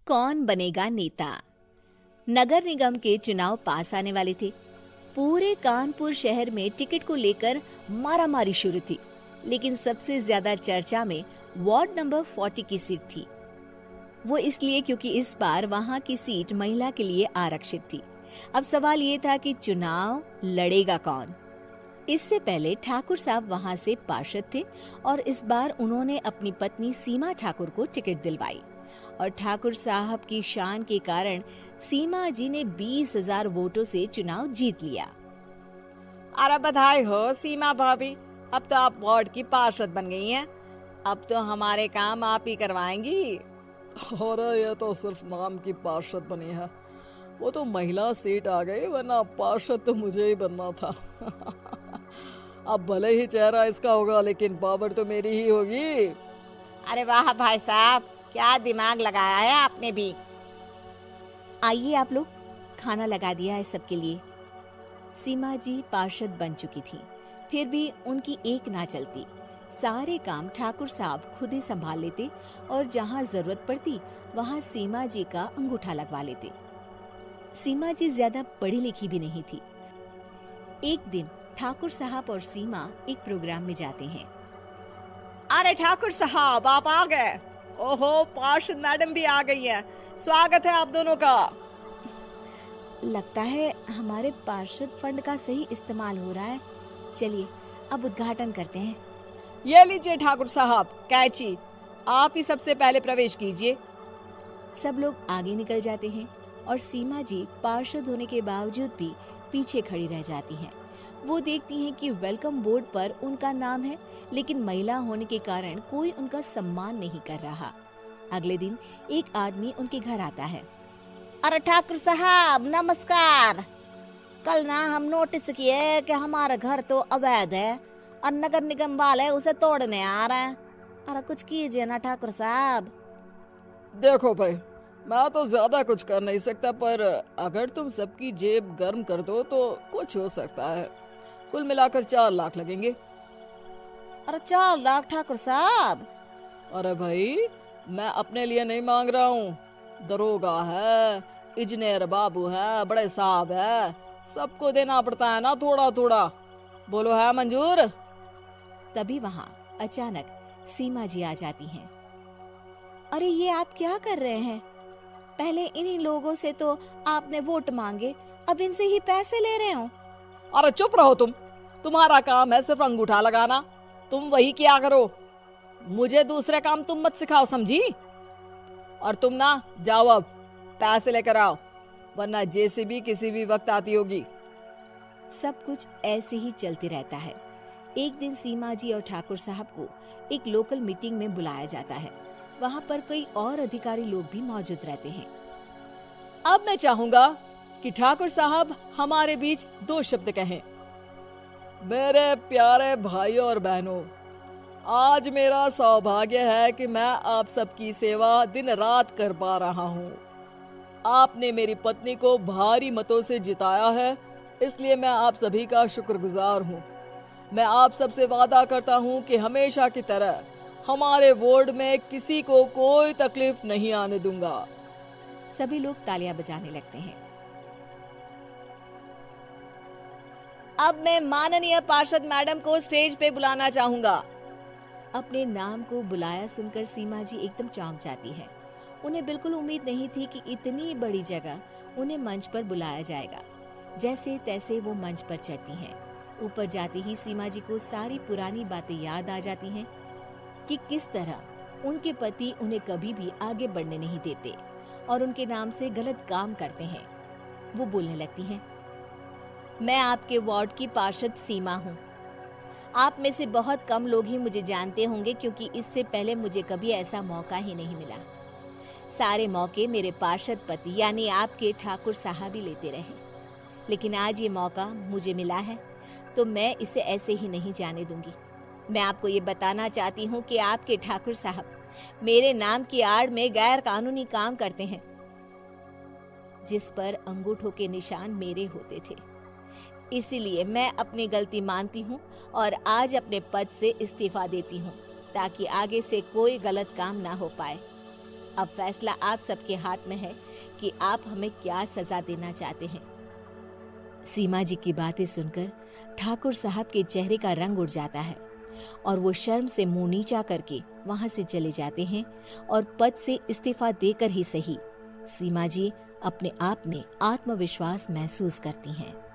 कौन बनेगा नेता। नगर निगम के चुनाव पास आने वाले थे। पूरे कानपुर शहर में टिकट को लेकर मारामारी शुरू थी, लेकिन सबसे ज्यादा चर्चा में वार्ड नंबर 40 की सीट थी। वो इसलिए क्योंकि इस बार वहां की सीट महिला के लिए आरक्षित थी। अब सवाल ये था कि चुनाव लड़ेगा कौन। इससे पहले ठाकुर साहब वहां से पार्षद थे और इस बार उन्होंने अपनी पत्नी सीमा ठाकुर को टिकट दिलवाई और ठाकुर साहब की शान के कारण सीमा जी ने 20,000 वोटों से चुनाव जीत लिया। अरे बधाई हो सीमा भाभी, अब तो आप वार्ड की पार्षद बन गई हैं। अब तो हमारे काम आप ही करवाएंगी। अरे ये तो सिर्फ नाम की पार्षद बनी है, वो तो महिला सीट आ गई, वरना पार्षद तो मुझे ही बनना था। अब भले ही चेहरा इसका होगा, लेकिन पावर तो मेरी ही होगी। अरे वाह भाई साहब, क्या दिमाग लगाया है आपने भी। आइए आप लोग, खाना लगा दिया है सबके लिए। सीमा जी पार्षद बन चुकी थी, फिर भी उनकी एक ना चलती। सारे काम ठाकुर साहब खुद ही संभाल लेते और जहाँ जरूरत पड़ती वहाँ सीमा जी का अंगूठा लगवा लेते। सीमा जी ज्यादा पढ़ी लिखी भी नहीं थी। एक दिन ठाकुर साहब और सीमा एक प्रोग्राम में जाते हैं। अरे ठाकुर साहब, आप आ गए। ओहो, पार्षद मैडम भी आ गई हैं। स्वागत है आप दोनों का। लगता है हमारे पार्षद फंड का सही इस्तेमाल हो रहा है। चलिए अब उद्घाटन करते हैं। ये लीजिए ठाकुर साहब कैची, आप ही सबसे पहले प्रवेश कीजिए। सब लोग आगे निकल जाते हैं और सीमा जी पार्षद होने के बावजूद भी पीछे खड़ी रह जाती हैं। वो देखती हैं कि वेलकम बोर्ड पर उनका नाम है, लेकिन महिला होने के कारण कोई उनका सम्मान नहीं कर रहा। अगले दिन एक आदमी उनके घर आता है। अरे ठाकुर साहब नमस्कार। कल ना हम नोटिस किए कि हमारा घर तो अवैध है और नगर निगम वाले उसे तोड़ने आ रहे हैं। अरे कुछ कीजिए ना ठाकुर साहब। देखो भाई, मैं तो ज्यादा कुछ कर नहीं सकता, पर अगर तुम सबकी जेब गर्म कर दो तो कुछ हो सकता है। कुल मिलाकर 4 लाख लगेंगे। अरे 4 लाख ठाकुर साहब? अरे भाई, मैं अपने लिए नहीं मांग रहा हूँ। दरोगा है, इंजीनियर बाबू है, बड़े साहब है, सबको देना पड़ता है ना थोड़ा थोड़ा। बोलो है मंजूर? तभी वहाँ अचानक सीमा जी आ जाती हैं। अरे ये आप क्या कर रहे हैं? पहले इन्हीं लोगों से तो आपने वोट मांगे, अब इनसे ही पैसे ले रहे हो। अरे चुप रहो तुम, तुम्हारा काम है सिर्फ अंगूठा लगाना, तुम वही किया करो। मुझे दूसरे काम तुम मत सिखाओ, समझी? और तुम ना जाओ, अब पैसे लेकर आओ, वरना जेसीबी किसी भी वक्त आती होगी। सब कुछ ऐसे ही चलते रहता है। एक दिन सीमा जी और ठाकुर साहब को एक लोकल मीटिंग में बुलाया जाता है। वहाँ पर कई और अधिकारी लोग भी मौजूद रहते हैं। अब मैं चाहूंगा कि ठाकुर साहब हमारे बीच 2 शब्द कहें। मेरे प्यारे भाइयों और बहनों, आज मेरा सौभाग्य है कि मैं आप सबकी सेवा दिन रात कर पा रहा हूँ। आपने मेरी पत्नी को भारी मतों से जिताया है, इसलिए मैं आप सभी का शुक्रगुजार हूँ। मैं आप सबसे वादा करता हूँ कि हमेशा की तरह हमारे वार्ड में किसी को कोई तकलीफ नहीं आने दूंगा। सभी लोग तालियां बजाने लगते हैं। अब मैं माननीय पार्षद मैडम को स्टेज पे बुलाना चाहूंगा। अपने नाम को बुलाया सुनकर सीमा जी एकदम चौंक जाती है। उन्हें बिल्कुल उम्मीद नहीं थी कि इतनी बड़ी जगह उन्हें मंच पर बुलाया जाएगा। जैसे तैसे वो मंच पर चढ़ती हैं। ऊपर जाते ही सीमा जी को सारी पुरानी बातें याद आ जाती हैं कि किस तरह उनके पति उन्हें कभी भी आगे बढ़ने नहीं देते और उनके नाम से गलत काम करते हैं। वो बोलने लगती हैं। मैं आपके वार्ड की पार्षद सीमा हूँ। आप में से बहुत कम लोग ही मुझे जानते होंगे, क्योंकि इससे पहले मुझे कभी ऐसा मौका ही नहीं मिला। सारे मौके मेरे पार्षद पति यानी आपके ठाकुर साहब ही लेते रहे, लेकिन आज ये मौका मुझे मिला है तो मैं इसे ऐसे ही नहीं जाने दूंगी। मैं आपको ये बताना चाहती हूँ कि आपके ठाकुर साहब मेरे नाम की आड़ में गैर कानूनी काम करते हैं, जिस पर अंगूठों के निशान मेरे होते थे। इसीलिए मैं अपनी गलती मानती हूँ और आज अपने पद से इस्तीफा देती हूँ, ताकि आगे से कोई गलत काम ना हो पाए। अब फैसला आप सबके हाथ में है कि आप हमें क्या सजा देना चाहते हैं। सीमा जी की बातें सुनकर ठाकुर साहब के चेहरे का रंग उड़ जाता है और वो शर्म से मुंह नीचा करके वहां से चले जाते हैं और पद से इस्तीफा देकर ही सही सीमा जी अपने आप में आत्मविश्वास महसूस करती हैं।